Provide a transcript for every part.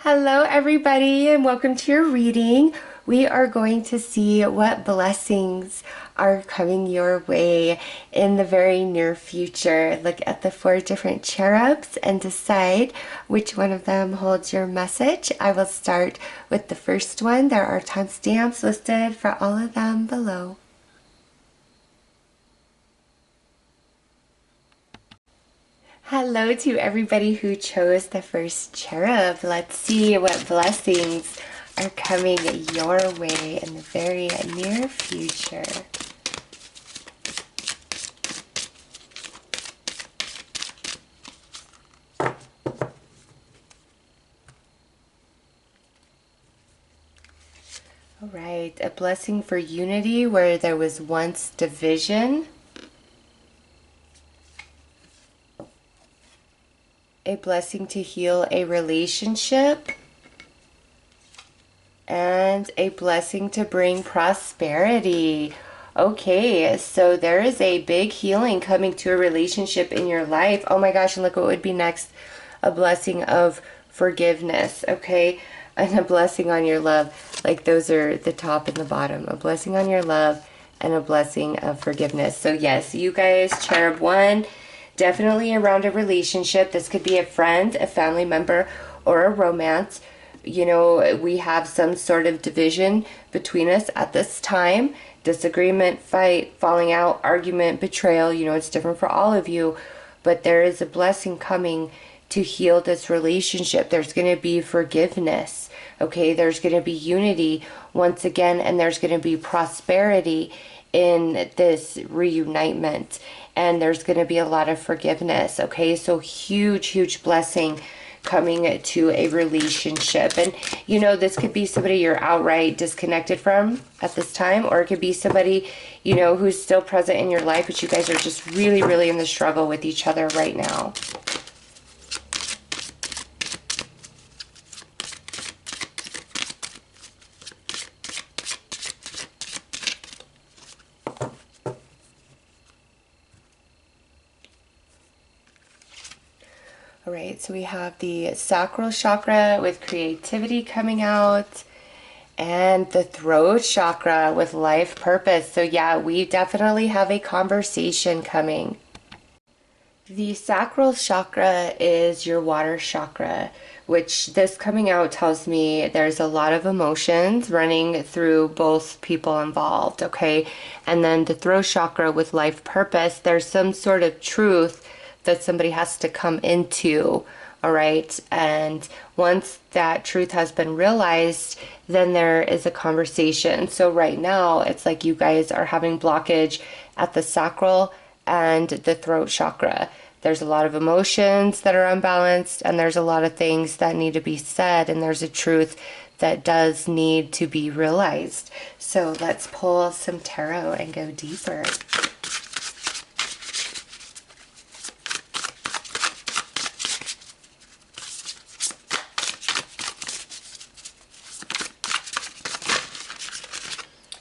Hello, everybody, and welcome to your reading. We are going to see what blessings are coming your way in the very near future. Look at the 4 different cherubs and decide which one of them holds your message. I will start with the first one. There are timestamps listed for all of them below. Hello to everybody who chose the first cherub. Let's see what blessings are coming your way in the very near future. All right, a blessing for unity where there was once division. A blessing to heal a relationship, and a blessing to bring prosperity. Okay, so there is a big healing coming to a relationship in your life. Oh my gosh, and look what would be next. A blessing of forgiveness, okay? And a blessing on your love. Like those are the top and the bottom. A blessing on your love and a blessing of forgiveness. So yes, you guys, Cherub 1, definitely around a relationship. This could be a friend, a family member, or a romance. You know, we have some sort of division between us at this time. Disagreement, fight, falling out, argument, betrayal. You know, it's different for all of you. But there is a blessing coming to heal this relationship. There's going to be forgiveness. Okay, there's going to be unity once again. And there's going to be prosperity in this reunitement. And there's going to be a lot of forgiveness. Okay, so huge blessing coming to a relationship. And you know, this could be somebody you're outright disconnected from at this time, or it could be somebody, you know, who's still present in your life, but you guys are just really in the struggle with each other right now. All right, so we have the sacral chakra with creativity coming out, and the throat chakra with life purpose. So yeah, we definitely have a conversation coming. The sacral chakra is your water chakra, which this coming out tells me there's a lot of emotions running through both people involved, okay? And then the throat chakra with life purpose, there's some sort of truth that somebody has to come into, all right? And once that truth has been realized, then there is a conversation. So right now, it's like you guys are having blockage at the sacral and the throat chakra. There's a lot of emotions that are unbalanced, and there's a lot of things that need to be said, and there's a truth that does need to be realized. So let's pull some tarot and go deeper.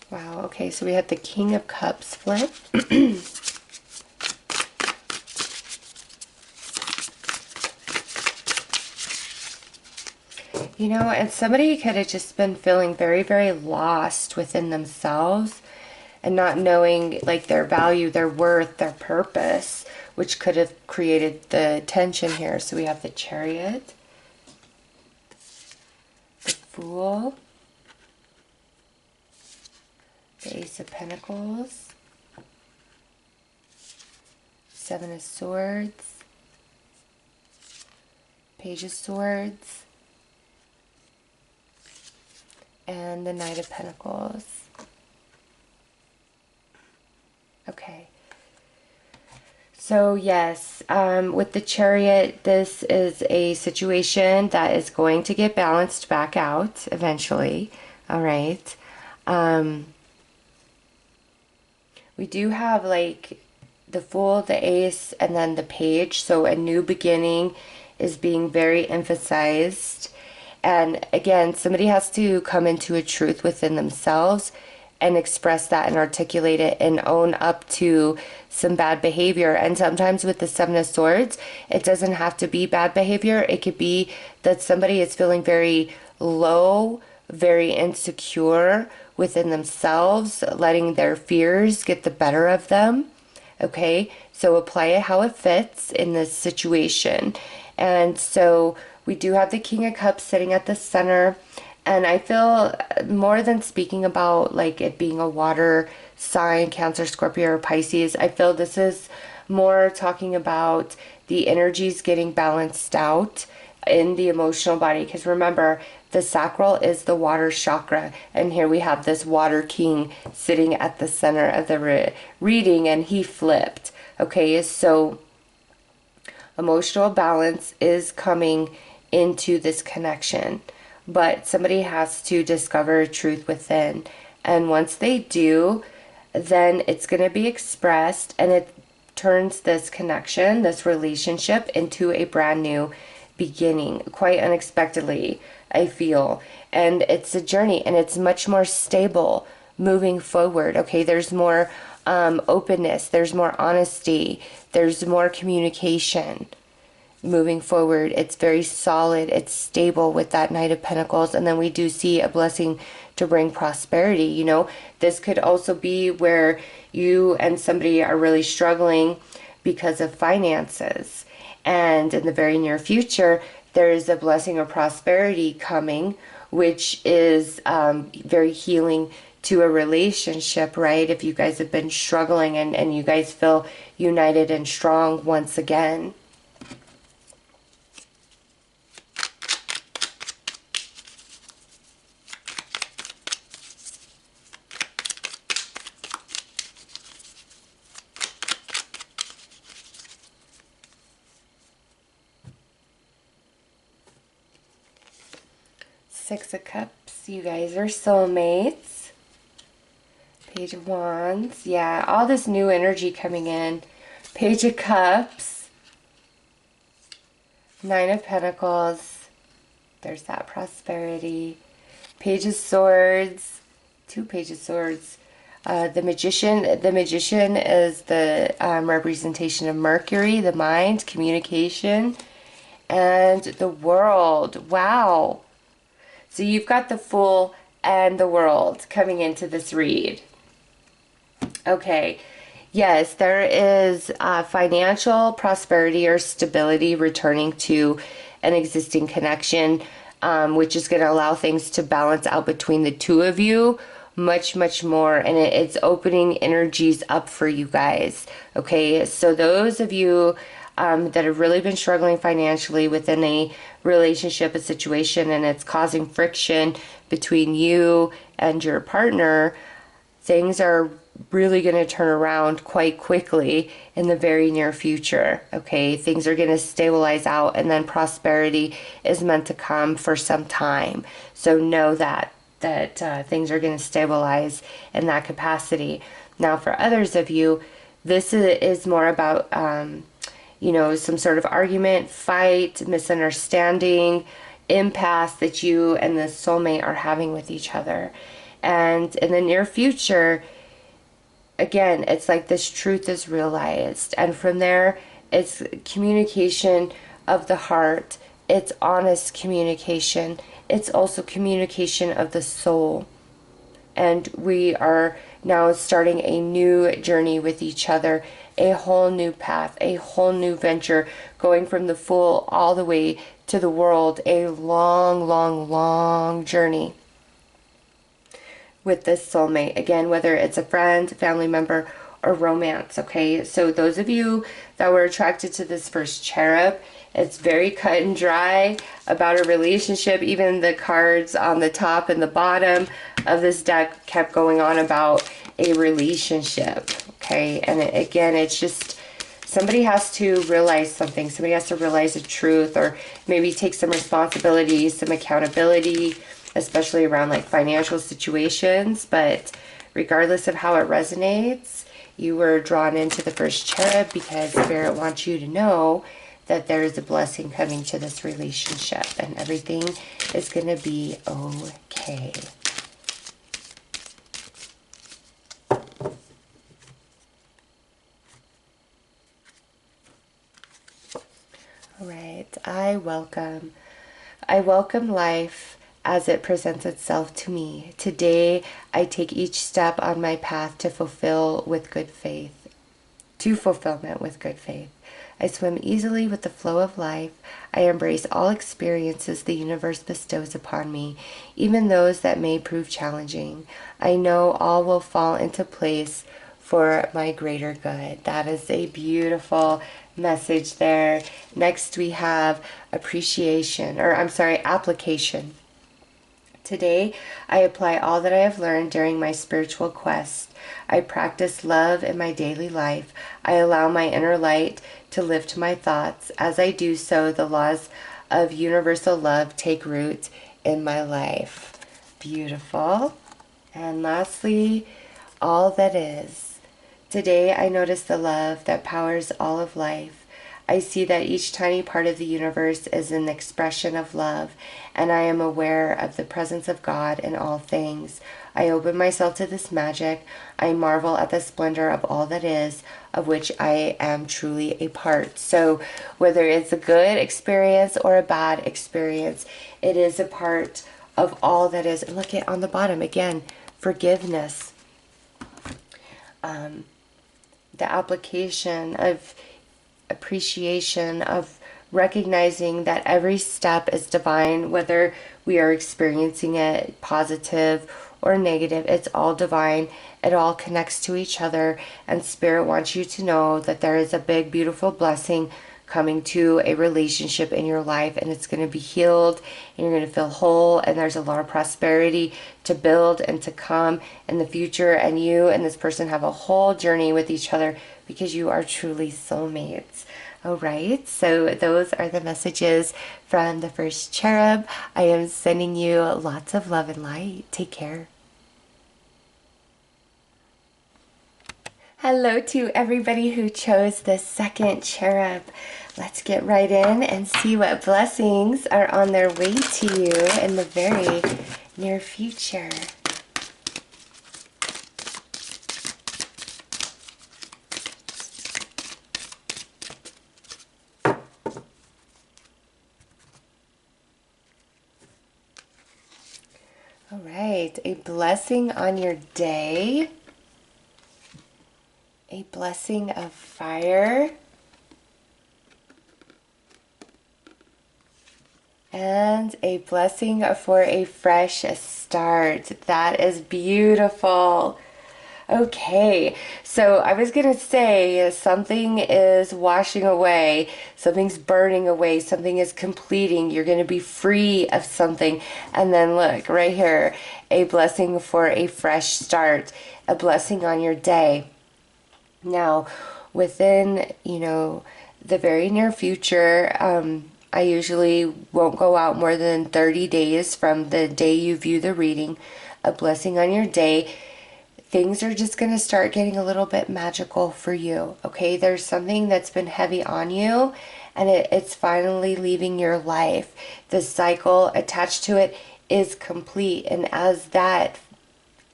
Wow, okay, so we have the King of Cups flip. You know, and somebody could have just been feeling very lost within themselves and not knowing like their value, their worth, their purpose, which could have created the tension here. So we have the Chariot, the Fool, the Ace of Pentacles, Seven of Swords, Page of Swords, and the Knight of Pentacles. Okay. So yes, with the Chariot, this is a situation that is going to get balanced back out eventually. All right. We do have like the Fool, the Ace, and then the Page. So a new beginning is being very emphasized. And again, somebody has to come into a truth within themselves and express that and articulate it and own up to some bad behavior. And sometimes with the Seven of Swords, it doesn't have to be bad behavior. It could be that somebody is feeling very low, very insecure within themselves, letting their fears get the better of them. Okay, so apply it how it fits in this situation. And so we do have the King of Cups sitting at the center. And I feel more than speaking about like it being a water sign, Cancer, Scorpio, or Pisces, I feel this is more talking about the energies getting balanced out in the emotional body. Because remember, the sacral is the water chakra. And here we have this water king sitting at the center of the reading, and he flipped. Okay, so emotional balance is coming into this connection. But somebody has to discover truth within. And once they do, then it's going to be expressed, and it turns this connection, this relationship, into a brand new beginning, quite unexpectedly, I feel. And it's a journey, and it's much more stable moving forward. Okay, there's more openness, there's more honesty, there's more communication. Moving forward, it's very solid, it's stable with that Knight of Pentacles. And then we do see a blessing to bring prosperity. You know, this could also be where you and somebody are really struggling because of finances, and in the very near future there is a blessing of prosperity coming, which is very healing to a relationship, right? If you guys have been struggling and you guys feel united and strong once again. Six of Cups, you guys are soulmates. Page of Wands, yeah, all this new energy coming in. Page of Cups, Nine of Pentacles, there's that prosperity. Page of Swords, two Page of Swords. The Magician is the representation of Mercury, the mind, communication, and the World. Wow. So you've got the Fool and the World coming into this read. Okay. Yes, there is financial prosperity or stability returning to an existing connection, which is going to allow things to balance out between the two of you much more. And it's opening energies up for you guys. Okay. So those of you that have really been struggling financially within a relationship, a situation, and it's causing friction between you and your partner, things are really going to turn around quite quickly in the very near future. Okay, things are going to stabilize out, and then prosperity is meant to come for some time. So know that things are going to stabilize in that capacity. Now, for others of you, this is more about you know, some sort of argument, fight, misunderstanding, impasse that you and the soulmate are having with each other. And in the near future, again, it's like this truth is realized. And from there, it's communication of the heart. It's honest communication. It's also communication of the soul. And we are now starting a new journey with each other, a whole new path, a whole new venture, going from the Fool all the way to the World, a long journey with this soulmate. Again, whether it's a friend, family member, or romance. Okay, so those of you that were attracted to this first Cherub, it's very cut and dry about a relationship. Even the cards on the top and the bottom of this deck kept going on about a relationship. Okay, and again, it's just somebody has to realize something. Somebody has to realize the truth, or maybe take some responsibility, some accountability, especially around like financial situations. But regardless of how it resonates, you were drawn into the first Cherub because Spirit wants you to know that there is a blessing coming to this relationship, and everything is going to be okay. I welcome. I welcome life as it presents itself to me. Today, I take each step on my path to fulfillment with good faith. I swim easily with the flow of life. I embrace all experiences the universe bestows upon me, even those that may prove challenging. I know all will fall into place for my greater good. That is a beautiful message there. Next we have application. Today, I apply all that I have learned during my spiritual quest. I practice love in my daily life. I allow my inner light to lift my thoughts. As I do so, the laws of universal love take root in my life. Beautiful. And lastly, all that is. Today, I notice the love that powers all of life. I see that each tiny part of the universe is an expression of love, and I am aware of the presence of God in all things. I open myself to this magic. I marvel at the splendor of all that is, of which I am truly a part. So whether it's a good experience or a bad experience, it is a part of all that is. And look at on the bottom again, forgiveness. The application of appreciation, of recognizing that every step is divine, whether we are experiencing it positive or negative, it's all divine. It all connects to each other, and Spirit wants you to know that there is a big, beautiful blessing coming to a relationship in your life, and it's going to be healed, and you're going to feel whole, and there's a lot of prosperity to build and to come in the future, and you and this person have a whole journey with each other because you are truly soulmates. All right, so those are the messages from the first cherub. I am sending you lots of love and light. Take care. Hello to everybody who chose the second cherub. Let's get right in and see what blessings are on their way to you in the very near future. All right, a blessing on your day. A blessing of fire. And a blessing for a fresh start. That is beautiful. Okay, so I was going to say something is washing away, something's burning away, something is completing, you're going to be free of something. And then look, right here, a blessing for a fresh start, a blessing on your day. Now, within, the very near future, I usually won't go out more than 30 days from the day you view the reading. A blessing on your day. Things are just going to start getting a little bit magical for you, okay? There's something that's been heavy on you, and it's finally leaving your life. The cycle attached to it is complete, and as that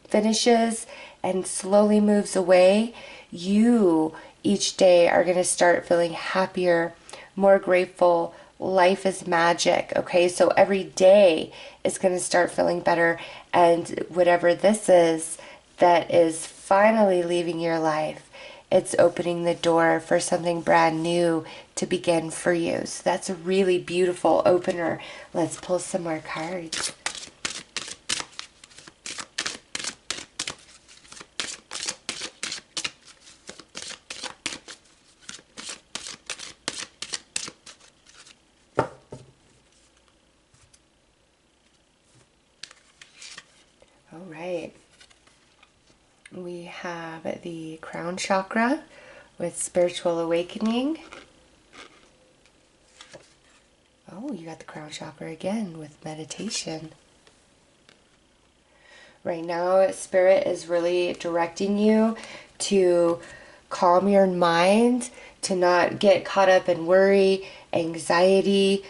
finishes and slowly moves away, you each day are going to start feeling happier, more grateful. Life is magic, okay? So every day is going to start feeling better, and whatever this is that is finally leaving your life, it's opening the door for something brand new to begin for you. So that's a really beautiful opener. Let's pull some more cards. All right. We have the crown chakra with spiritual awakening. Oh, you got the crown chakra again with meditation. Right now, Spirit is really directing you to calm your mind, to not get caught up in worry, anxiety.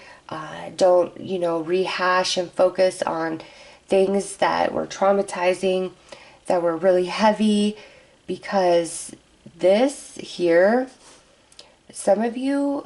Don't, rehash and focus on things that were traumatizing, that were really heavy, because this here, some of you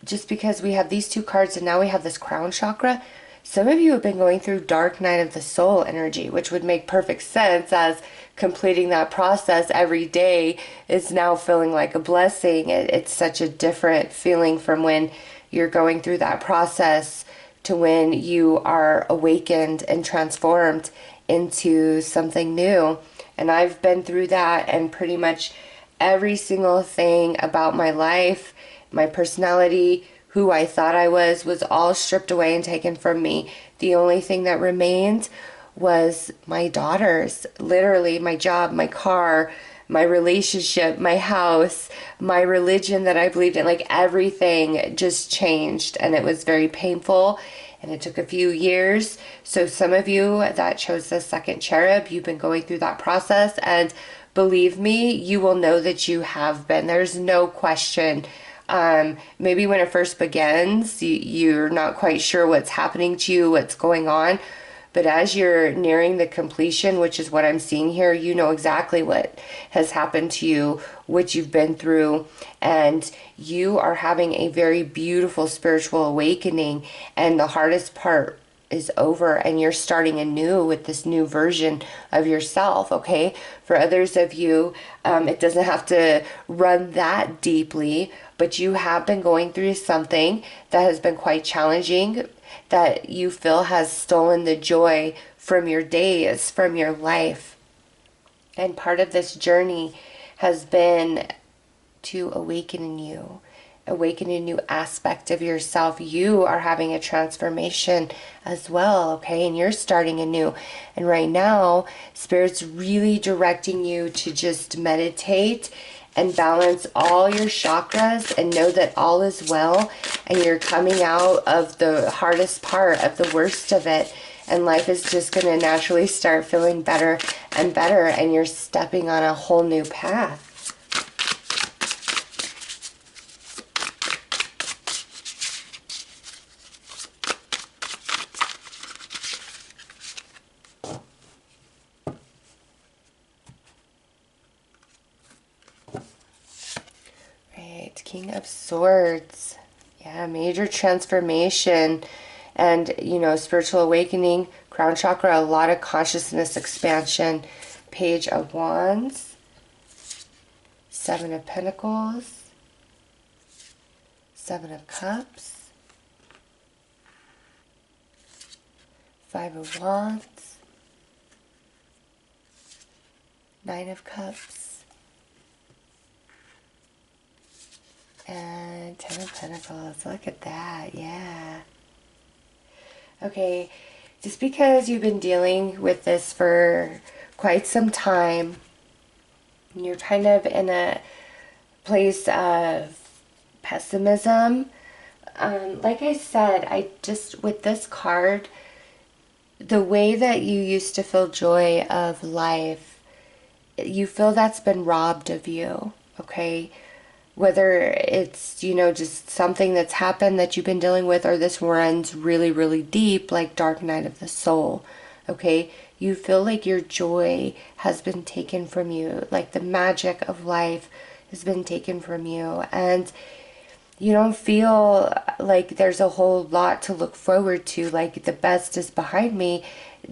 just because we have these two cards and now we have this crown chakra, some of you have been going through dark night of the soul energy, which would make perfect sense, as completing that process every day is now feeling like a blessing. It's such a different feeling from when you're going through that process to when you are awakened and transformed into something new. And I've been through that, and pretty much every single thing about my life, my personality, who I thought I was all stripped away and taken from me. The only thing that remained was my daughters, literally my job, my car, my relationship, my house, my religion that I believed in. Like, everything just changed, and it was very painful, and it took a few years. So some of you that chose the second cherub, you've been going through that process, and believe me, you will know that you have been. There's no question. Maybe when it first begins, you're not quite sure what's happening to you, what's going on. But as you're nearing the completion, which is what I'm seeing here, you know exactly what has happened to you, what you've been through, and you are having a very beautiful spiritual awakening, and the hardest part is over, and you're starting anew with this new version of yourself, okay? For others of you, it doesn't have to run that deeply, but you have been going through something that has been quite challenging, that you feel has stolen the joy from your days, from your life. And part of this journey has been to awaken in you, awaken a new aspect of yourself. You are having a transformation as well, okay? And you're starting anew. And right now, Spirit's really directing you to just meditate and balance all your chakras and know that all is well, and you're coming out of the hardest part, of the worst of it, and life is just going to naturally start feeling better and better, and you're stepping on a whole new path. King of Swords. Yeah, major transformation and, you know, spiritual awakening. Crown chakra, a lot of consciousness expansion. Page of Wands. Seven of Pentacles. Seven of Cups. Five of Wands. Nine of Cups. And Ten of Pentacles. Look at that. Yeah. Okay. Just because you've been dealing with this for quite some time, you're kind of in a place of pessimism. Like I said, with this card, the way that you used to feel joy of life, you feel that's been robbed of you. Okay. Whether it's, you know, just something that's happened that you've been dealing with, or this runs really, really deep, like dark night of the soul, okay? You feel like your joy has been taken from you, like the magic of life has been taken from you, and you don't feel like there's a whole lot to look forward to, like the best is behind me.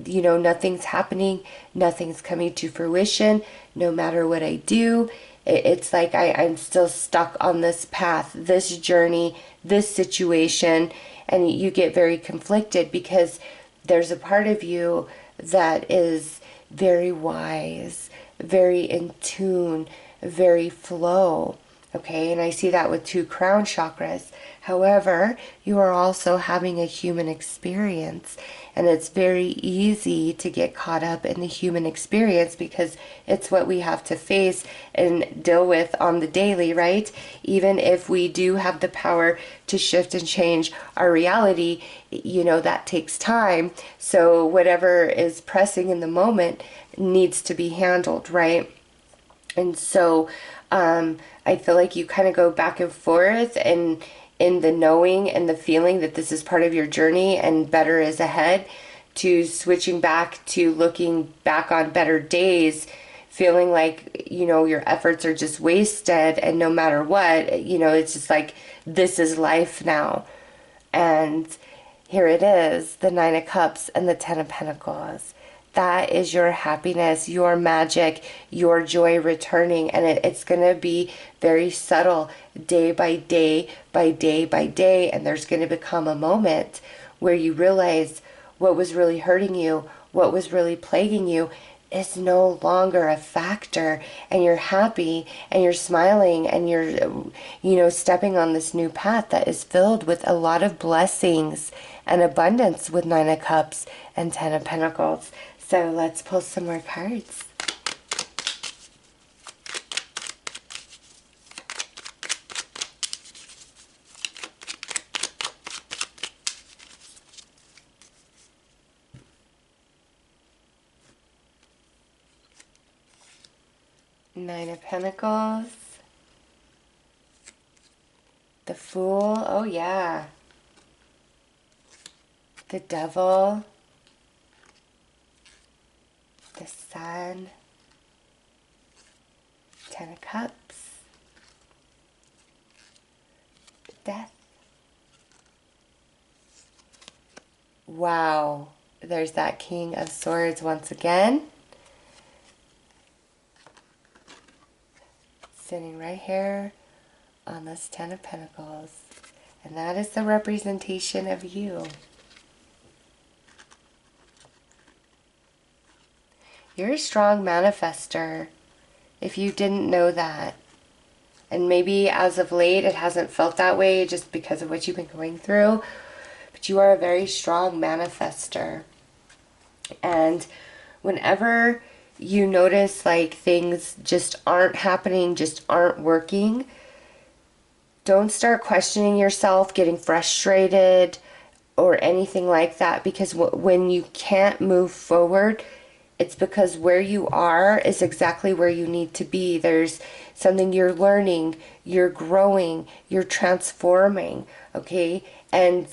You know, nothing's happening, nothing's coming to fruition, no matter what I do. It's like I'm still stuck on this path, this journey, this situation, and you get very conflicted because there's a part of you that is very wise, very in tune, very flow, okay? And I see that with two crown chakras. However, you are also having a human experience, and it's very easy to get caught up in the human experience because it's what we have to face and deal with on the daily, right? Even if we do have the power to shift and change our reality, you know, that takes time. So whatever is pressing in the moment needs to be handled, right? And so I feel like you kind of go back and forth, and in the knowing and the feeling that this is part of your journey and better is ahead, to switching back to looking back on better days, feeling like, you know, your efforts are just wasted, and no matter what, you know, it's just like this is life now. And here it is, the Nine of Cups and the Ten of Pentacles. That is your happiness, your magic, your joy returning. And it's going to be very subtle, day by day, by day by day. And there's going to become a moment where you realize what was really hurting you, what was really plaguing you, is no longer a factor, and you're happy and you're smiling and you're stepping on this new path that is filled with a lot of blessings and abundance with Nine of Cups and Ten of Pentacles. So let's pull some more cards. Nine of Pentacles. The Fool. Oh, yeah. The Devil. The Sun. Ten of Cups. Death. Wow. There's that King of Swords once again. Sitting right here on this Ten of Pentacles. And that is the representation of you. You're a strong manifester, if you didn't know that. And maybe as of late it hasn't felt that way just because of what you've been going through. But you are a very strong manifester. And whenever you notice like things just aren't happening, just aren't working, don't start questioning yourself, getting frustrated or anything like that, because when you can't move forward, it's because where you are is exactly where you need to be. There's something you're learning, you're growing, you're transforming, okay? And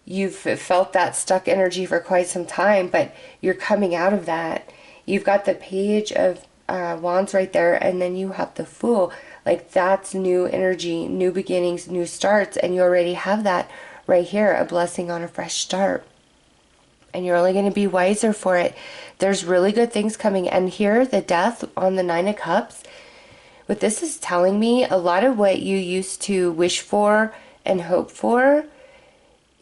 you've felt that stuck energy for quite some time, but you're coming out of that. You've got the Page of Wands right there, and then you have the Fool. Like, that's new energy, new beginnings, new starts, and you already have that right here, a blessing on a fresh start. And you're only going to be wiser for it. There's really good things coming. And here, the Death on the Nine of Cups, what this is telling me, a lot of what you used to wish for and hope for,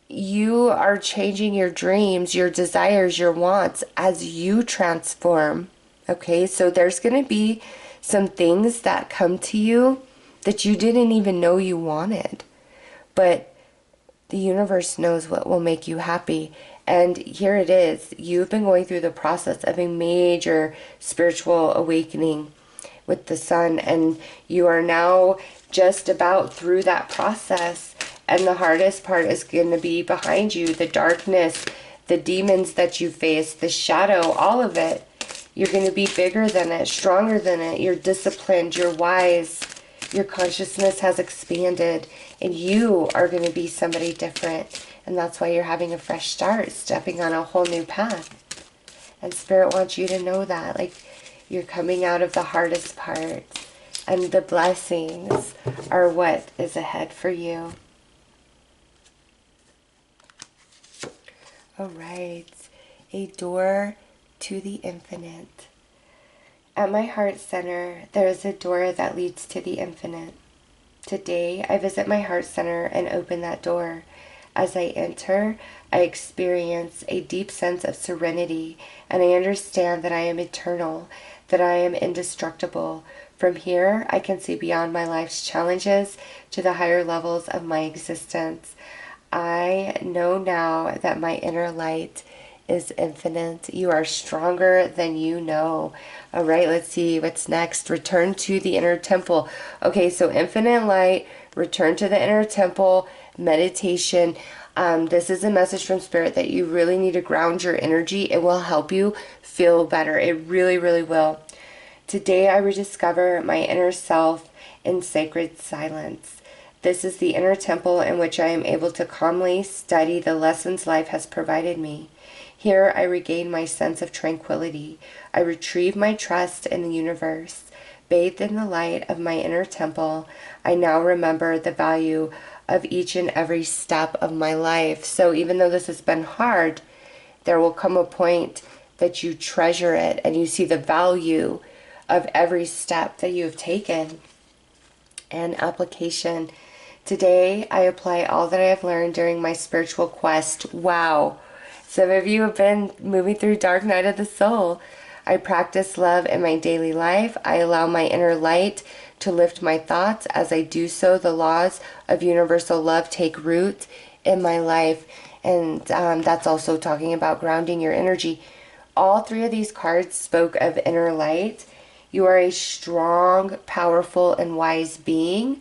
you are changing your dreams, your desires, your wants as you transform. Okay, so there's going to be some things that come to you that you didn't even know you wanted. But the universe knows what will make you happy. And here it is. You've been going through the process of a major spiritual awakening with the Sun, and you are now just about through that process. And the hardest part is going to be behind you. The darkness, the demons that you face, the shadow, all of it. You're going to be bigger than it, stronger than it. You're disciplined, you're wise. Your consciousness has expanded, and you are going to be somebody different. And that's why you're having a fresh start, stepping on a whole new path. And Spirit wants you to know that. Like, you're coming out of the hardest part, and the blessings are what is ahead for you. All right, a door to the infinite. At my heart center, there is a door that leads to the infinite. Today, I visit my heart center and open that door. As I enter, I experience a deep sense of serenity, and I understand that I am eternal, that I am indestructible. From here, I can see beyond my life's challenges to the higher levels of my existence. I know now that my inner light is infinite. You are stronger than you know. All right, let's see what's next. Return to the inner temple. Okay, so infinite light, return to the inner temple, meditation. This is a message from Spirit that you really need to ground your energy. It will help you feel better. It really, really will. Today, I rediscover my inner self in sacred silence. This is the inner temple in which I am able to calmly study the lessons life has provided me. Here I regain my sense of tranquility. I retrieve my trust in the universe. Bathed in the light of my inner temple, I now remember the value of each and every step of my life. So even though this has been hard, there will come a point that you treasure it and you see the value of every step that you have taken. And application. Today, I apply all that I have learned during my spiritual quest. Wow. Some of you have been moving through dark night of the soul. I practice love in my daily life. I allow my inner light to lift my thoughts. As I do so, the laws of universal love take root in my life. And that's also talking about grounding your energy. All three of these cards spoke of inner light. You are a strong, powerful, and wise being.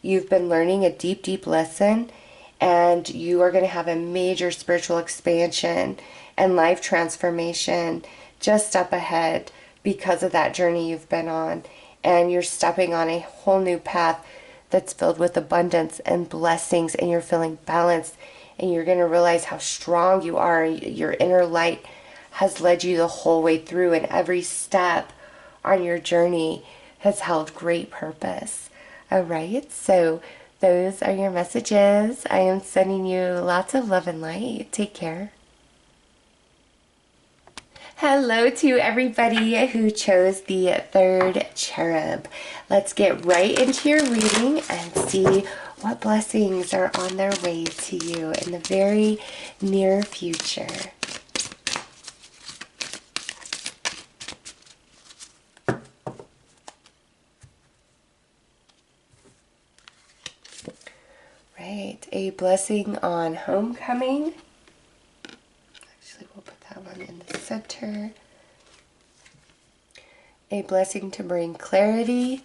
You've been learning a deep, deep lesson, and you are going to have a major spiritual expansion and life transformation just up ahead because of that journey you've been on. And you're stepping on a whole new path that's filled with abundance and blessings, and you're feeling balanced, and you're going to realize how strong you are. Your inner light has led you the whole way through, and every step on your journey has held great purpose. All right, so those are your messages. I am sending you lots of love and light. Take care. Hello to everybody who chose the third cherub. Let's get right into your reading and see what blessings are on their way to you in the very near future. Right, a blessing on homecoming. Actually, we'll put that one in the center. A blessing to bring clarity.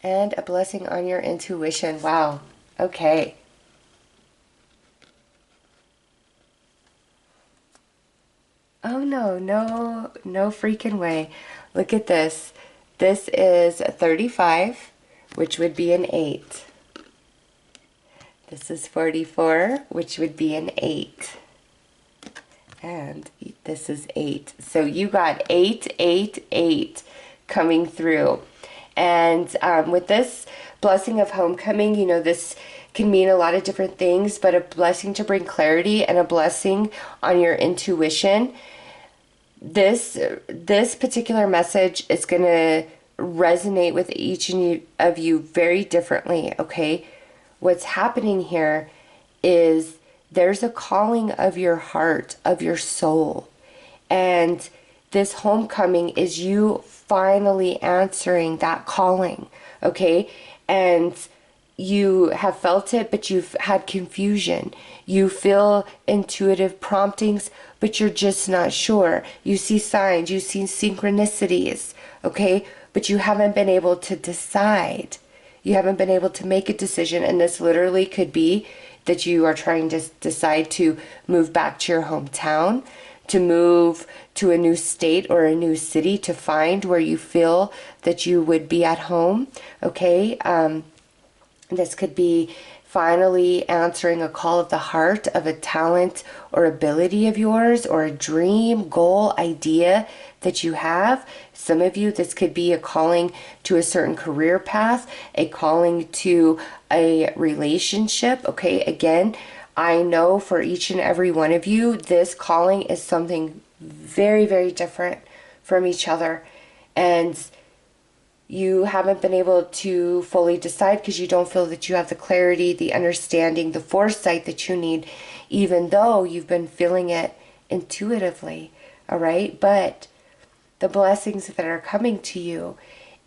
And a blessing on your intuition. Wow. Okay. Oh no freaking way. Look at this. This is 35, which would be an 8. This is 44, which would be an 8. And this is 8. So you got 8, 8, 8 coming through. And with this blessing of homecoming, you know, this can mean a lot of different things, but a blessing to bring clarity and a blessing on your intuition. This particular message is going to resonate with each of you very differently, okay? What's happening here is there's a calling of your heart, of your soul. And this homecoming is you finally answering that calling, okay? And you have felt it, but you've had confusion. You feel intuitive promptings, but you're just not sure. You see signs, you see synchronicities, okay? But you haven't been able to decide. You haven't been able to make a decision. And this literally could be that you are trying to decide to move back to your hometown, to move to a new state or a new city, to find where you feel that you would be at home, okay? This could be finally answering a call of the heart of a talent or ability of yours, or a dream, goal, idea that you have. Some of you, this could be a calling to a certain career path, a calling to a relationship, okay? Again, I know for each and every one of you, this calling is something very, very different from each other. And you haven't been able to fully decide because you don't feel that you have the clarity, the understanding, the foresight that you need, even though you've been feeling it intuitively, all right? But the blessings that are coming to you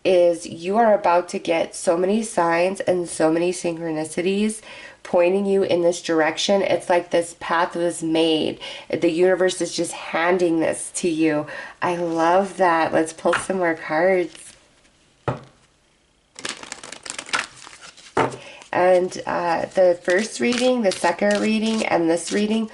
is you are about to get so many signs and so many synchronicities pointing you in this direction. It's like this path was made. The universe is just handing this to you. I love that. Let's pull some more cards. And the first reading, the second reading, and this reading,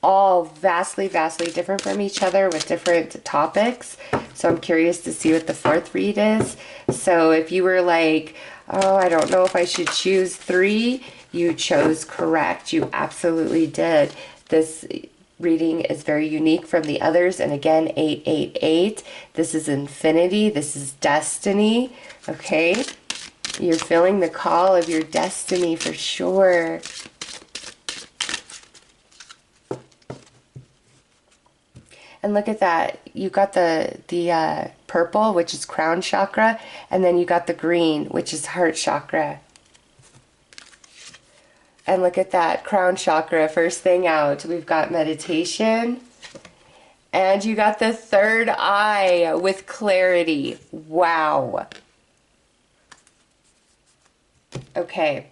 all vastly, vastly different from each other with different topics. So I'm curious to see what the fourth read is. So if you were like, oh, I don't know if I should choose 3, you chose correct. You absolutely did. This reading is very unique from the others. And again, 888. This is infinity. This is destiny. Okay. You're feeling the call of your destiny for sure. And look at that. You got the purple, which is crown chakra, and then you got the green, which is heart chakra. And look at that, crown chakra, first thing out. We've got meditation. And you got the third eye with clarity. Wow. Okay.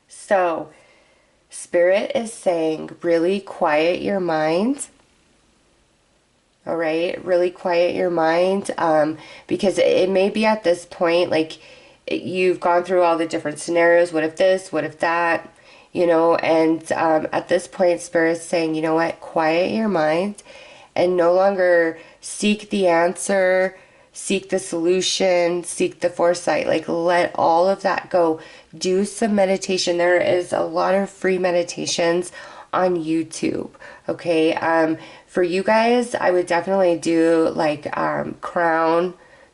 So, Spirit is saying, really quiet your mind. All right, really quiet your mind, because it may be at this point, like, you've gone through all the different scenarios. What if this? What if that? You know, and at this point, Spirit's saying, you know what? Quiet your mind and no longer seek the answer, seek the solution, seek the foresight. Like, let all of that go. Do some meditation. There is a lot of free meditations on YouTube. Okay, for you guys, I would definitely do like crown,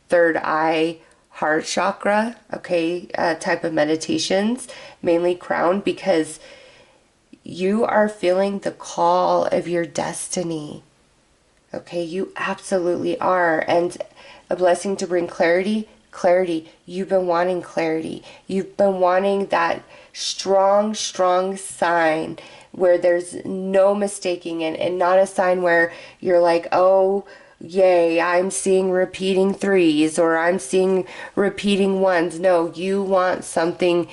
third eye, heart chakra, okay, type of meditations, mainly crown, because you are feeling the call of your destiny. Okay, you absolutely are. And a blessing to bring clarity. You've been wanting clarity. You've been wanting that strong sign where there's no mistaking it, and not a sign where you're like, oh, yay, I'm seeing repeating threes or I'm seeing repeating ones. No, you want something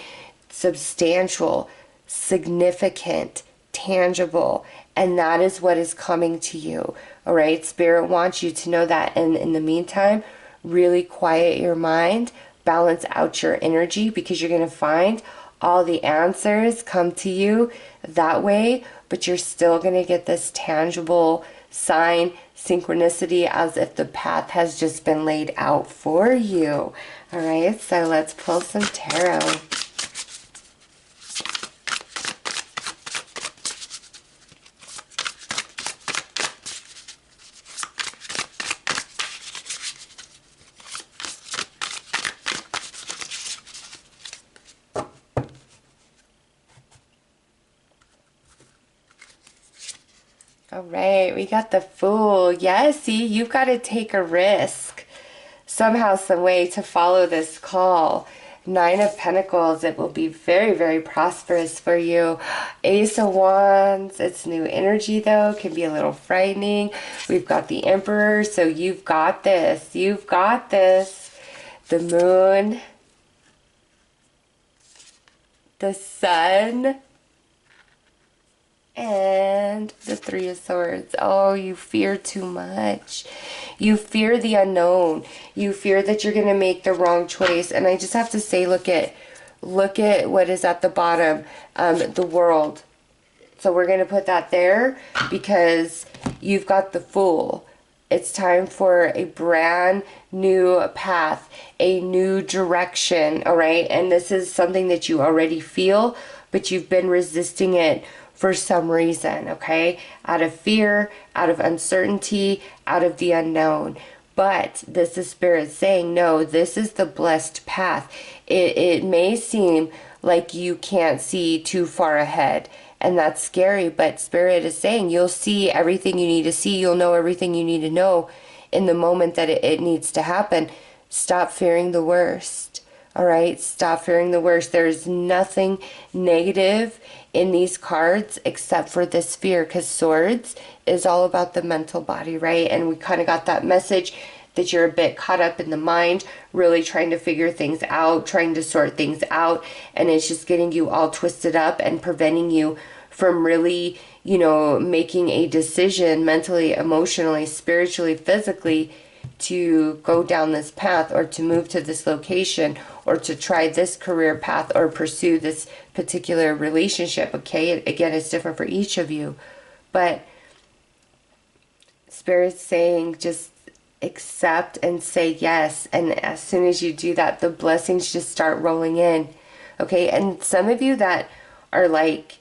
substantial, significant, tangible, and that is what is coming to you. All right, Spirit wants you to know that. And in the meantime, really quiet your mind, balance out your energy, because you're going to find all the answers come to you that way, but you're still going to get this tangible sign, synchronicity, as if the path has just been laid out for you. All right, so let's pull some tarot. All right, we got the Fool. Yes, see, you've got to take a risk somehow, some way to follow this call. Nine of Pentacles, it will be very, very prosperous for you. Ace of Wands, it's new energy though, can be a little frightening. We've got the Emperor, so you've got this. You've got this. The Moon, the Sun, and the Three of Swords. Oh, you fear too much. You fear the unknown. You fear that you're going to make the wrong choice. And I just have to say, look at what is at the bottom, the World. So we're going to put that there because you've got the Fool. It's time for a brand new path, a new direction, all right? And this is something that you already feel, but you've been resisting it for some reason, okay? Out of fear, out of uncertainty, out of the unknown. But this is Spirit saying, no, this is the blessed path. It may seem like you can't see too far ahead, and that's scary, but Spirit is saying you'll see everything you need to see. You'll know everything you need to know in the moment that it needs to happen. Stop fearing the worst. All right, stop fearing the worst. There's nothing negative in these cards except for this fear, because Swords is all about the mental body, right? And we kind of got that message that you're a bit caught up in the mind, really trying to figure things out, trying to sort things out, and it's just getting you all twisted up and preventing you from really, you know, making a decision mentally, emotionally, spiritually, physically, to go down this path or to move to this location or to try this career path or pursue this particular relationship. Okay, again, it's different for each of you, but Spirit's saying just accept and say yes, and as soon as you do that, the blessings just start rolling in. Okay, and some of you that are like,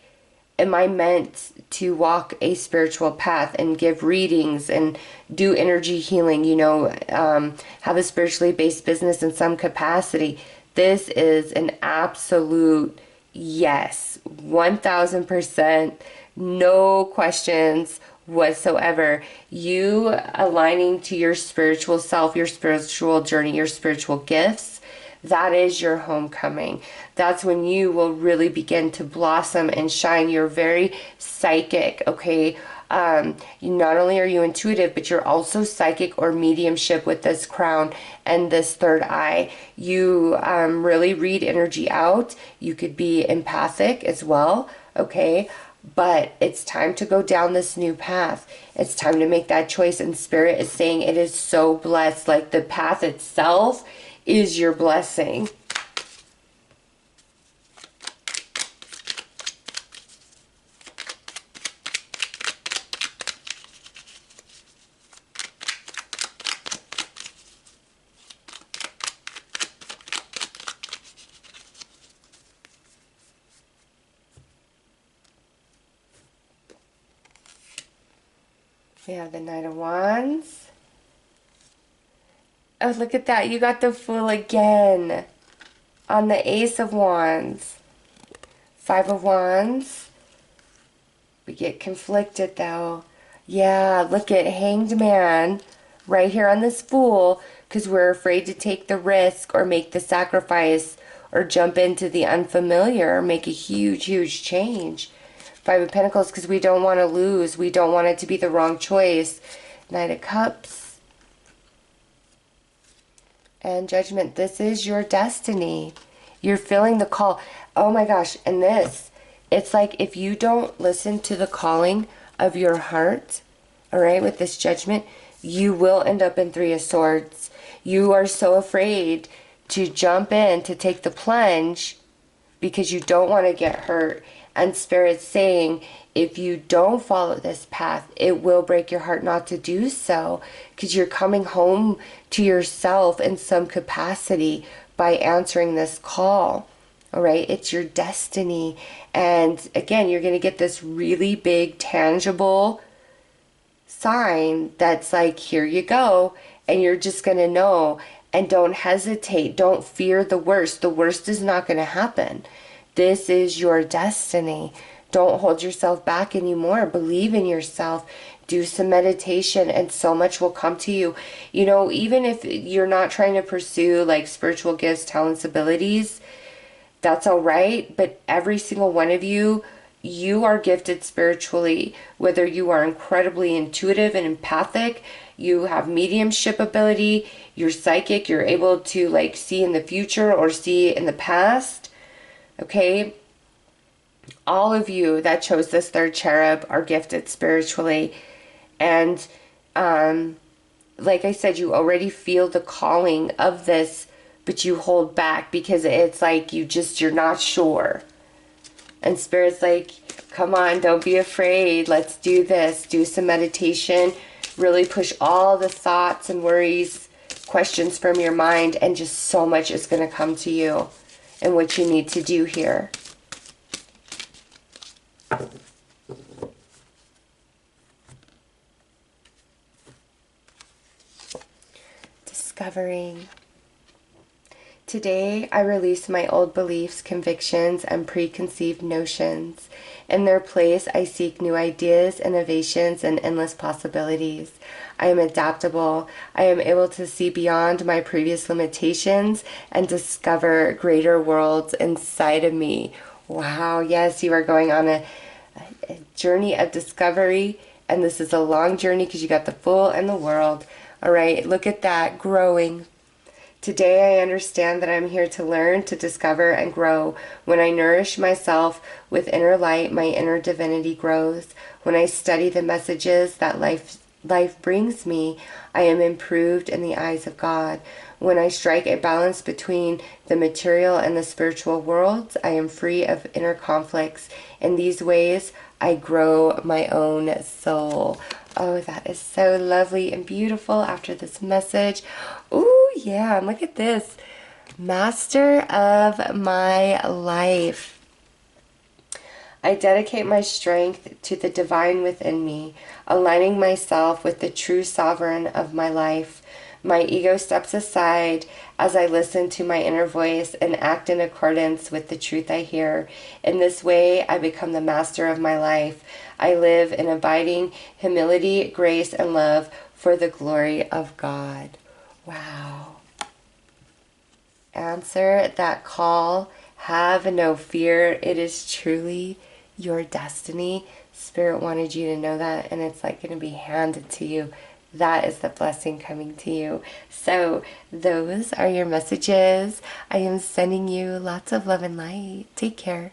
am I meant to walk a spiritual path and give readings and do energy healing, you know, have a spiritually based business in some capacity? This is an absolute yes, 1000%, no questions whatsoever. You aligning to your spiritual self, your spiritual journey, your spiritual gifts, that is your homecoming. That's when you will really begin to blossom and shine. You're very psychic, okay? Not only are you intuitive, but you're also psychic or mediumship with this crown and this third eye. You really read energy out. You could be empathic as well, okay? But it's time to go down this new path. It's time to make that choice. And Spirit is saying it is so blessed. Like the path itself is your blessing. We have the Knight of Wands. Oh, look at that. You got the Fool again on the Ace of Wands. Five of Wands. We get conflicted though. Yeah, look at Hanged Man right here on this Fool, because we're afraid to take the risk or make the sacrifice or jump into the unfamiliar or make a huge, huge change. Five of Pentacles, because we don't want to lose. We don't want it to be the wrong choice. Knight of Cups. And Judgment. This is your destiny. You're feeling the call. Oh my gosh. And this, it's like if you don't listen to the calling of your heart, all right, with this Judgment, you will end up in Three of Swords. You are so afraid to jump in, to take the plunge, because you don't want to get hurt. And Spirit's saying, if you don't follow this path, it will break your heart not to do so, because you're coming home to yourself in some capacity by answering this call. All right, it's your destiny. And again, you're going to get this really big, tangible sign that's like, here you go. And you're just going to know. And don't hesitate. Don't fear the worst. The worst is not going to happen. This is your destiny. Don't hold yourself back anymore. Believe in yourself. Do some meditation and so much will come to you. You know, even if you're not trying to pursue like spiritual gifts, talents, abilities, that's all right. But every single one of you, you are gifted spiritually. Whether you are incredibly intuitive and empathic, you have mediumship ability, you're psychic, you're able to like see in the future or see in the past. Okay, all of you that chose this third cherub are gifted spiritually. And like I said, you already feel the calling of this, but you hold back because it's like you're not sure. And Spirit's like, come on, don't be afraid. Let's do this. Do some meditation. Really push all the thoughts and worries, questions from your mind, and just so much is going to come to you. And what you need to do here. Discovering. Today, I release my old beliefs, convictions, and preconceived notions. In their place, I seek new ideas, innovations, and endless possibilities. I am adaptable. I am able to see beyond my previous limitations and discover greater worlds inside of me. Wow, yes, you are going on a journey of discovery, and this is a long journey because you got the Fool and the World. All right, look at that, growing. Today I understand that I'm here to learn, to discover, and grow. When I nourish myself with inner light, my inner divinity grows. When I study the messages that life brings me, I am improved in the eyes of God. When I strike a balance between the material and the spiritual worlds, I am free of inner conflicts. In these ways, I grow my own soul. Oh, that is so lovely and beautiful after this message. Ooh, yeah, look at this. Master of my life. I dedicate my strength to the divine within me, aligning myself with the true sovereign of my life. My ego steps aside as I listen to my inner voice and act in accordance with the truth I hear. In this way, I become the master of my life. I live in abiding humility, grace, and love for the glory of God. Wow. Answer that call. Have no fear. It is truly your destiny. Spirit wanted you to know that, and it's like going to be handed to you. That is the blessing coming to you. So those are your messages. I am sending you lots of love and light. Take care.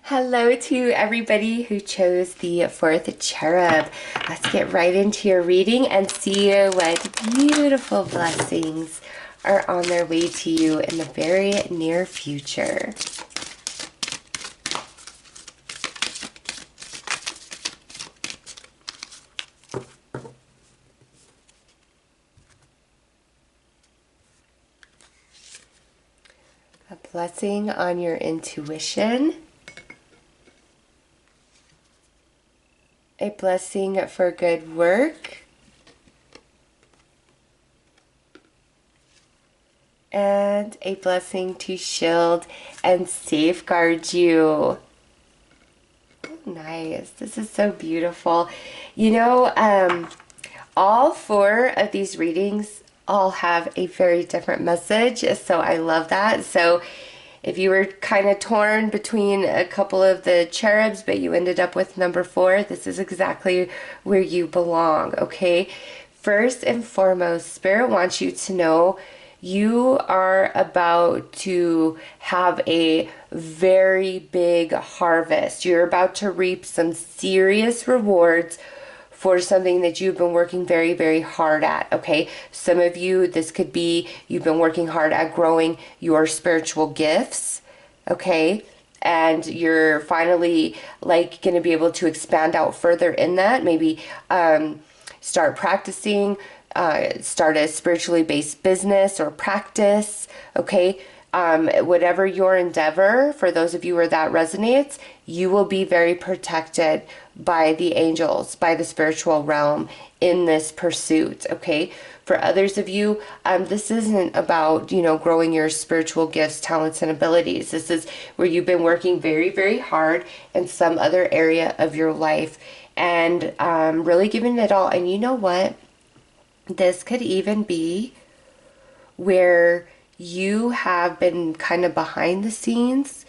Hello to everybody who chose the fourth cherub. Let's get right into your reading and see what beautiful blessings are on their way to you in the very near future. A blessing on your intuition. A blessing for good work. And a blessing to shield and safeguard you. Oh, nice. This is so beautiful. You know, all four of these readings all have a very different message, so I love that. So if you were kind of torn between a couple of the cherubs, but you ended up with number 4, this is exactly where you belong, okay? First and foremost, Spirit wants you to know you are about to have a very big harvest. You're about to reap some serious rewards for something that you've been working very, very hard at, okay? Some of you, this could be you've been working hard at growing your spiritual gifts, okay? And you're finally like going to be able to expand out further in that. Maybe start practicing, start a spiritually based business or practice, okay? Whatever your endeavor, for those of you where that resonates, you will be very protected by the angels, by the spiritual realm in this pursuit, okay? For others of you, this isn't about, you know, growing your spiritual gifts, talents, and abilities. This is where you've been working very, very hard in some other area of your life and really giving it all. And you know what? This could even be where you have been kind of behind the scenes,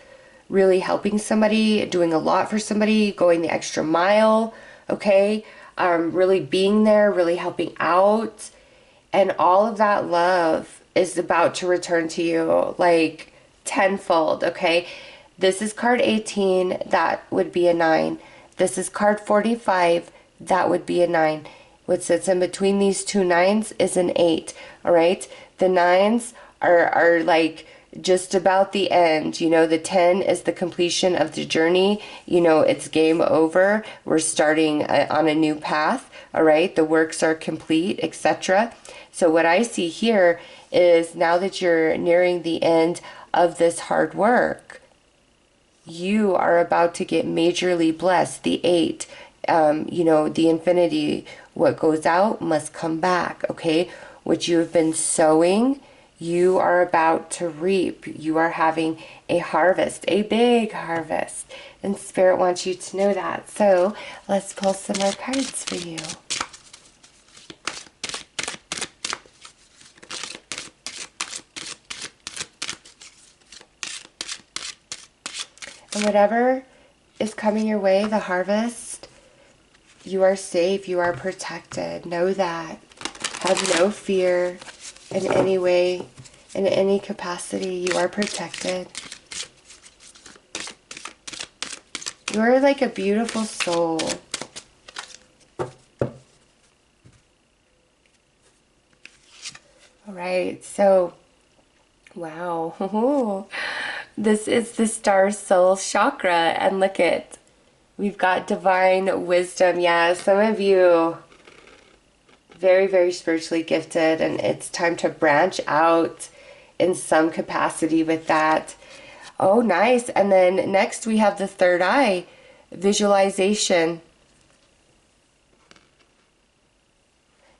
really helping somebody, doing a lot for somebody, going the extra mile, okay? Really being there, really helping out. And all of that love is about to return to you like tenfold, okay? This is card 18, that would be a 9. This is card 45, that would be a 9. What sits in between these two 9s is an 8, all right? The 9s are like just about the end. You know, the 10 is the completion of the journey. You know, it's game over. We're starting on a new path, all right? The works are complete, etc. So what I see here is now that you're nearing the end of this hard work, you are about to get majorly blessed. The 8, you know, the infinity, what goes out must come back, okay? What you have been sowing, you are about to reap. You are having a harvest, a big harvest. And Spirit wants you to know that. So let's pull some more cards for you. And whatever is coming your way, the harvest, you are safe, you are protected. Know that. Have no fear in any way, in any capacity. You are protected. You are like a beautiful soul. All right, so, wow. This is the star soul chakra, and look at, we've got divine wisdom. Yeah, some of you very, very spiritually gifted, and it's time to branch out in some capacity with that. Oh, nice. And then next we have the third eye, visualization.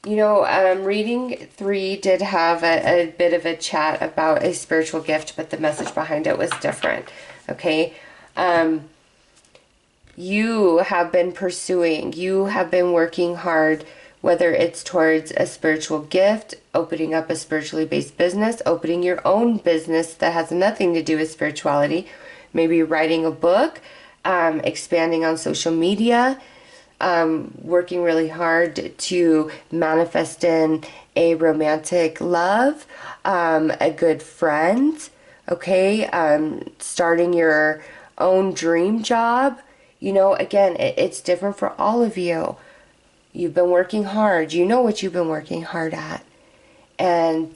You know, reading 3 did have a bit of a chat about a spiritual gift, but the message behind it was different. Okay. You have been pursuing, you have been working hard, whether it's towards a spiritual gift, opening up a spiritually based business, opening your own business that has nothing to do with spirituality, maybe writing a book, expanding on social media, working really hard to manifest in a romantic love, a good friend, okay, starting your own dream job. You know, again, it's different for all of you. You've been working hard. You know what you've been working hard at. And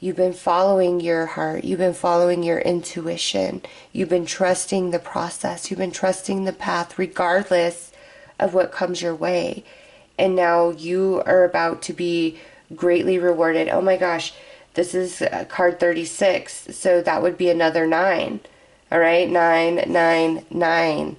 you've been following your heart. You've been following your intuition. You've been trusting the process. You've been trusting the path regardless of what comes your way. And now you are about to be greatly rewarded. Oh my gosh, this is card 36. So that would be another 9. All right, 9, 9, 9.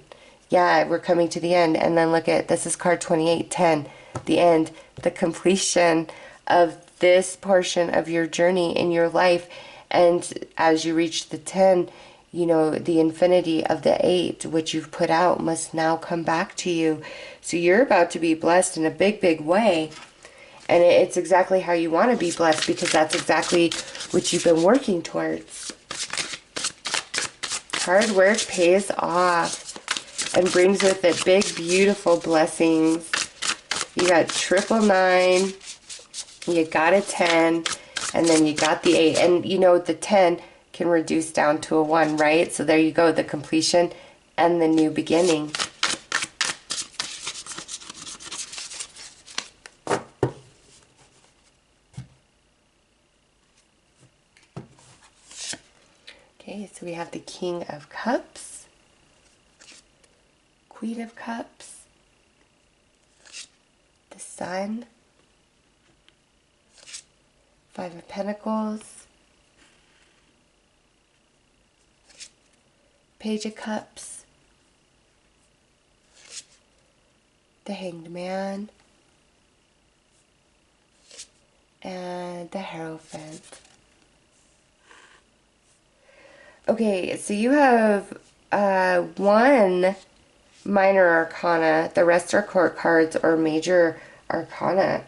Yeah, we're coming to the end. And then look at, this is card 28, 10, the end, the completion of this portion of your journey in your life. And as you reach the 10, you know, the infinity of the 8, which you've put out, must now come back to you. So you're about to be blessed in a big, big way. And it's exactly how you want to be blessed, because that's exactly what you've been working towards. Hard work pays off and brings with it big, beautiful blessings. You got 999, you got a 10, and then you got the 8. And you know, the 10 can reduce down to a 1, right? So there you go, the completion and the new beginning. Okay, so we have the King of Cups, Queen of Cups, the Sun, 5 of Pentacles, Page of Cups, the Hanged Man, and the Hierophant. Okay, so you have 1 minor arcana, the rest are court cards or major arcana.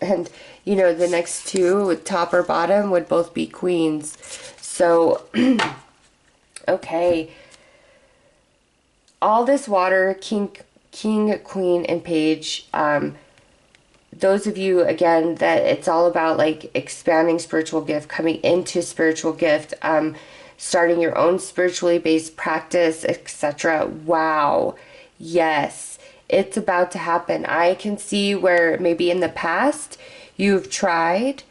And, you know, the next 2, top or bottom, would both be queens. So, okay. All this water, king, queen, and page, those of you, again, that it's all about, like, expanding spiritual gift, coming into spiritual gift, starting your own spiritually based practice, etc. Wow. Yes, it's about to happen. I can see where maybe in the past you've tried,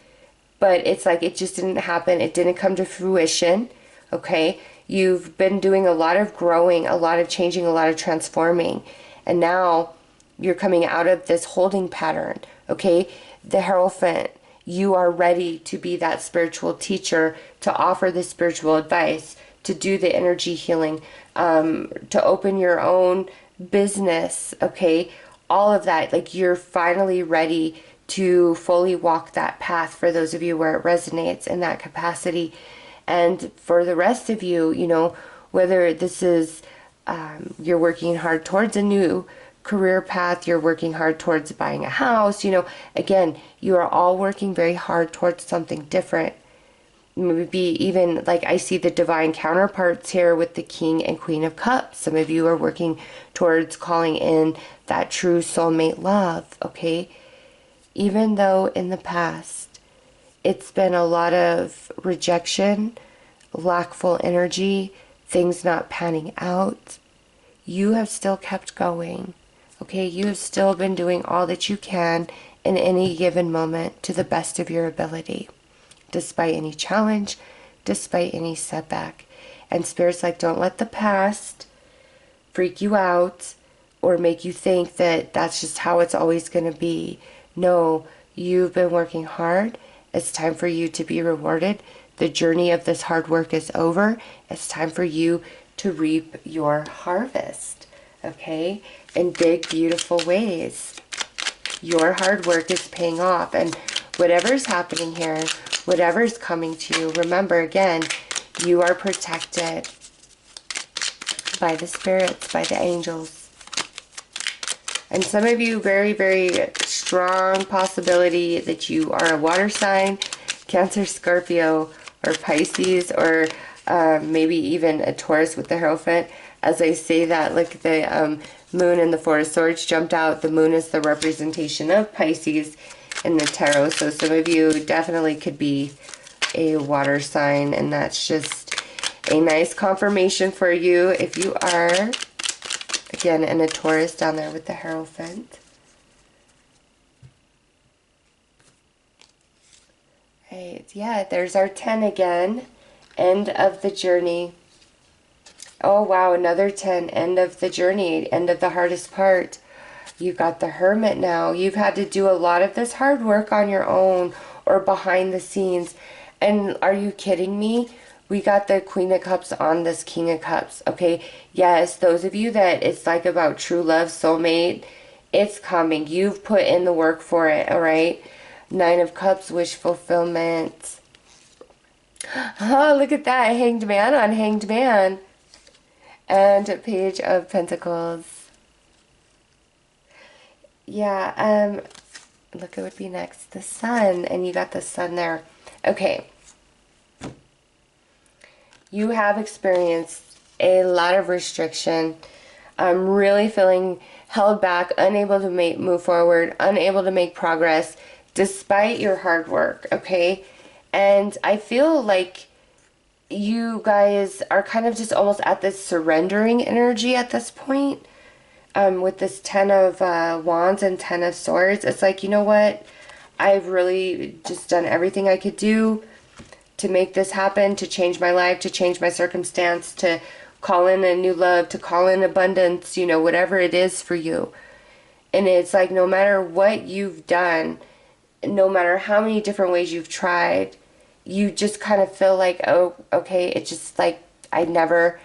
but it's like it just didn't happen. It didn't come to fruition. Okay. You've been doing a lot of growing, a lot of changing, a lot of transforming. And now you're coming out of this holding pattern. Okay. The Hierophant. You are ready to be that spiritual teacher, to offer the spiritual advice, to do the energy healing, to open your own business, okay? All of that, like you're finally ready to fully walk that path for those of you where it resonates in that capacity. And for the rest of you, you know, whether this is you're working hard towards a new career path, you're working hard towards buying a house, you know, again, you are all working very hard towards something different. Maybe even like I see the divine counterparts here with the King and Queen of Cups. Some of you are working towards calling in that true soulmate love, okay? Even though in the past it's been a lot of rejection, lackful energy, things not panning out, you have still kept going. Okay, you have still been doing all that you can in any given moment to the best of your ability, despite any challenge, despite any setback. And Spirit's like, don't let the past freak you out or make you think that that's just how it's always going to be. No, you've been working hard. It's time for you to be rewarded. The journey of this hard work is over. It's time for you to reap your harvest. Okay, in big, beautiful ways. Your hard work is paying off. And whatever's happening here, whatever's coming to you, remember again, you are protected by the spirits, by the angels. And some of you, very, very strong possibility that you are a water sign, Cancer, Scorpio, or Pisces, or maybe even a Taurus with the Hierophant. As I say that, look, the moon and the Four of Swords jumped out. The moon is the representation of Pisces in the tarot. So some of you definitely could be a water sign, and that's just a nice confirmation for you if you are, again, and a Taurus down there with the Hierophant. Right, yeah, there's our 10 again. End of the journey. Oh, wow, another 10. End of the journey. End of the hardest part. You got the Hermit now. You've had to do a lot of this hard work on your own or behind the scenes. And are you kidding me? We got the Queen of Cups on this King of Cups, okay? Yes, those of you that it's like about true love, soulmate, it's coming. You've put in the work for it, all right? Nine of Cups, wish fulfillment. Oh, look at that. Hanged Man on Hanged Man. And a Page of Pentacles. Yeah, look, it would be next. The Sun, and you got the Sun there. Okay. You have experienced a lot of restriction. I'm really feeling held back, unable to move forward, unable to make progress, despite your hard work, okay? And I feel like you guys are kind of just almost at this surrendering energy at this point. With this 10 of Wands and 10 of Swords. It's like, you know what? I've really just done everything I could do to make this happen, to change my life, to change my circumstance, to call in a new love, to call in abundance, you know, whatever it is for you. And it's like, no matter what you've done, no matter how many different ways you've tried, you just kind of feel like, oh, okay, it's just like I never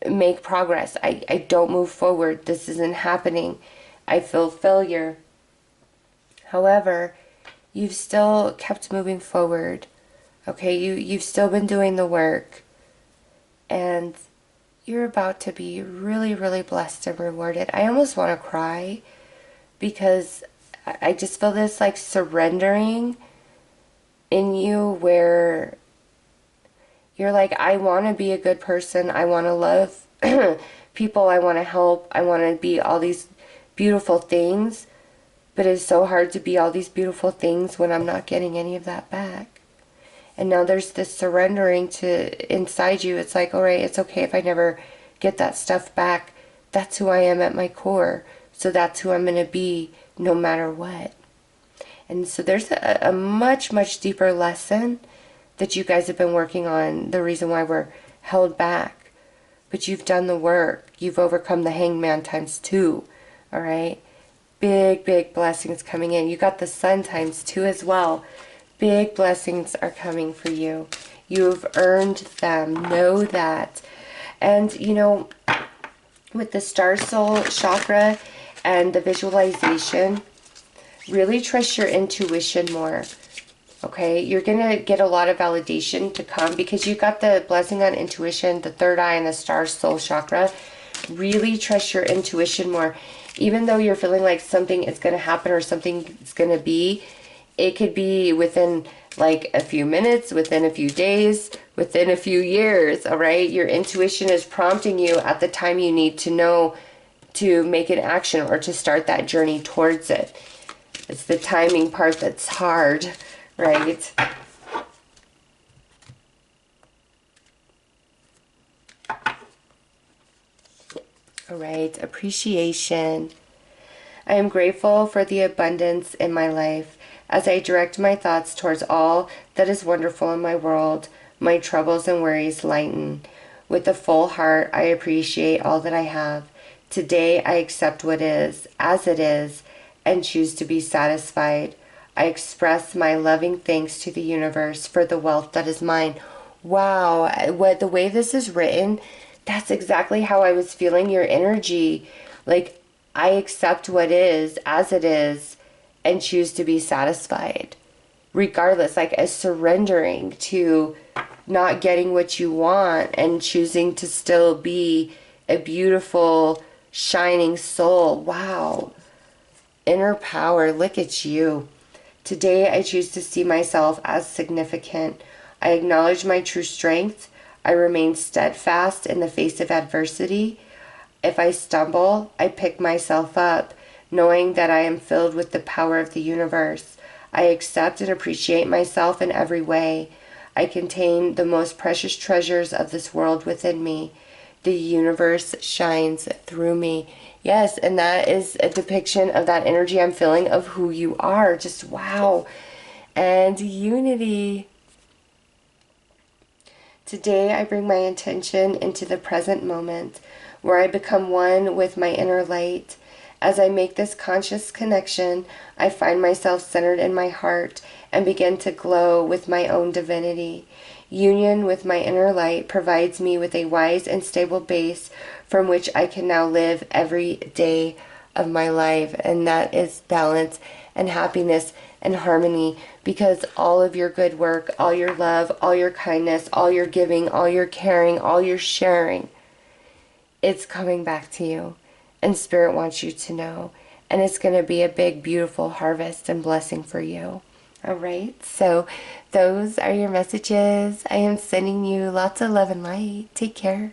make progress. I don't move forward. This isn't happening. I feel failure. However, you've still kept moving forward. Okay, you've still been doing the work. And you're about to be really, really blessed and rewarded. I almost want to cry because I just feel this like surrendering in you where you're like, I want to be a good person. I want to love people. I want to help. I want to be all these beautiful things. But it's so hard to be all these beautiful things when I'm not getting any of that back. And now there's this surrendering to inside you. It's like, all right, it's okay if I never get that stuff back. That's who I am at my core. So that's who I'm going to be no matter what. And so there's a much, much deeper lesson that you guys have been working on. The reason why we're held back. But you've done the work. You've overcome the Hangman times 2. All right. Big, big blessings coming in. You got the Sun times 2 as well. Big blessings are coming for you. You've earned them. Know that. And, you know, with the Star Soul chakra and the visualization, really trust your intuition more. Okay? You're going to get a lot of validation to come because you got the blessing on intuition, the third eye, and the Star Soul chakra. Really trust your intuition more. Even though you're feeling like something is going to happen or something is going to be, it could be within like a few minutes, within a few days, within a few years, all right? Your intuition is prompting you at the time you need to know to make an action or to start that journey towards it. It's the timing part that's hard, right? All right, appreciation. I am grateful for the abundance in my life. As I direct my thoughts towards all that is wonderful in my world, my troubles and worries lighten. With a full heart, I appreciate all that I have. Today, I accept what is, as it is, and choose to be satisfied. I express my loving thanks to the universe for the wealth that is mine. Wow, the way this is written, that's exactly how I was feeling your energy. Like, I accept what is, as it is, and choose to be satisfied. Regardless, like as surrendering to not getting what you want and choosing to still be a beautiful, shining soul. Wow. Inner power, look at you. Today I choose to see myself as significant. I acknowledge my true strength. I remain steadfast in the face of adversity. If I stumble, I pick myself up, knowing that I am filled with the power of the universe. I accept and appreciate myself in every way. I contain the most precious treasures of this world within me. The universe shines through me. Yes, and that is a depiction of that energy I'm feeling of who you are. Just wow. And unity. Today I bring my intention into the present moment, where I become one with my inner light. As I make this conscious connection, I find myself centered in my heart and begin to glow with my own divinity. Union with my inner light provides me with a wise and stable base from which I can now live every day of my life. And that is balance and happiness and harmony, because all of your good work, all your love, all your kindness, all your giving, all your caring, all your sharing, it's coming back to you. And Spirit wants you to know. And it's going to be a big, beautiful harvest and blessing for you. All right. So those are your messages. I am sending you lots of love and light. Take care.